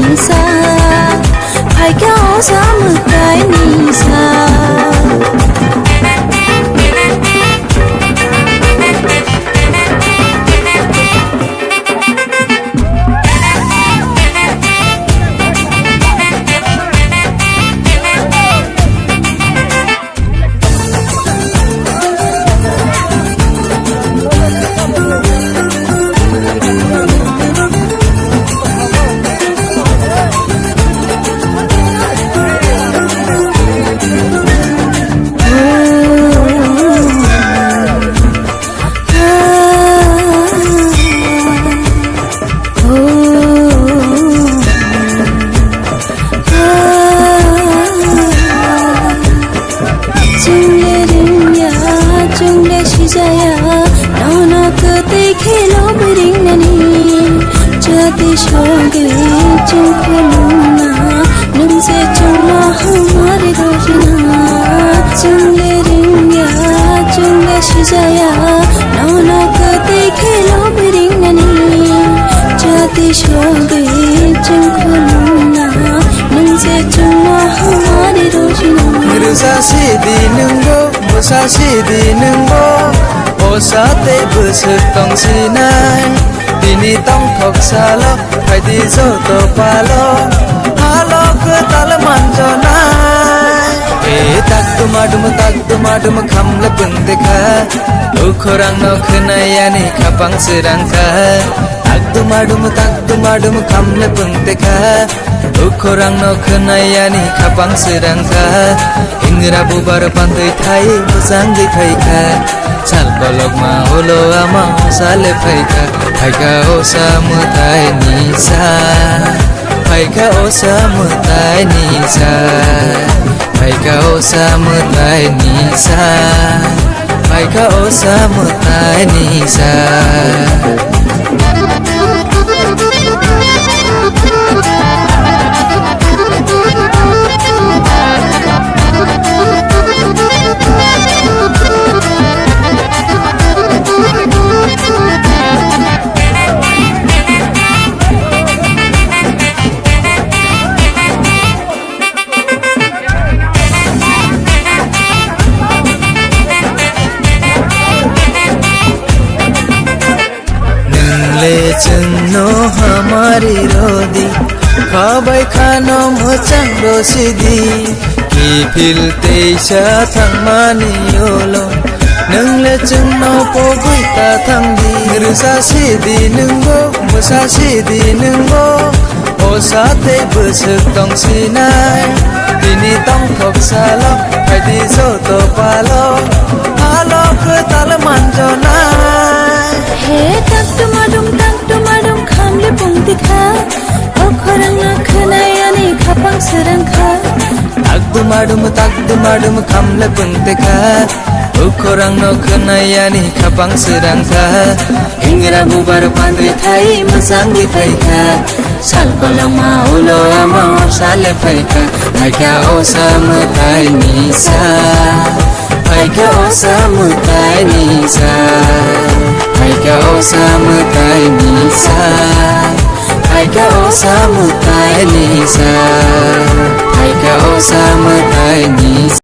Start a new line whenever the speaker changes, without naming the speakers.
nisa Faika osa mutai nisa खेलो बरिंगनी जाते शोगे चुंको Luna नमसे चुम्मा हमारे रोजना चुंगे रिंगा चुंगे शिजाया नौनो कते खेलो बरिंगनी जाते शोगे चुंको लूना नमसे चुम्मा हमारे रोजना
Rusa sidi nunggo, musa sidi nunggo Osate busuk tong sinai Dini tong thok salo Hai di zoto palo Halo ke tal manjonai tak dumadum khamle pundekha Ukhorang no khnayani khapang sirangka Tak dumadum khamle pundekha Ukhorang no khnayani khapang sirangka Ingra bubar pandai thai muzang di thaika Sal kolok ma holo ama sale phaika Phaika osa mutai nisa Phaika osa mutai nisa Phaika osa mutai nisa Phaika osa mutai nisa चुन्नो हमारी रोदी खाबाय खानो मोचां रसिदी कि फिलते थांमानि YOLO नोंले चुन्नो पगैता थांदि RUSA सिदि नोंगो मुसा सिदि नोंगो असाते बुसुक दंसिनाय दिनि तंग थकसालो फायदि जत पालो हालो खोताल मानजनाय
हे tak dumadum khamle pungdikha Okhorang na khnayani khapang sirangkha
Tak dumadum khamle pungdekha Ukhorang no khnayani khapang sirangkha Ingra bubar pandai thai muzang di thaika Sal kolong ma ulo ama sale phaika Phaika osa mutai nisa Phaika osa mutai nisa Phaika osa mutai nisa Phaika osa mutai nisa Phaika osa mutai nisa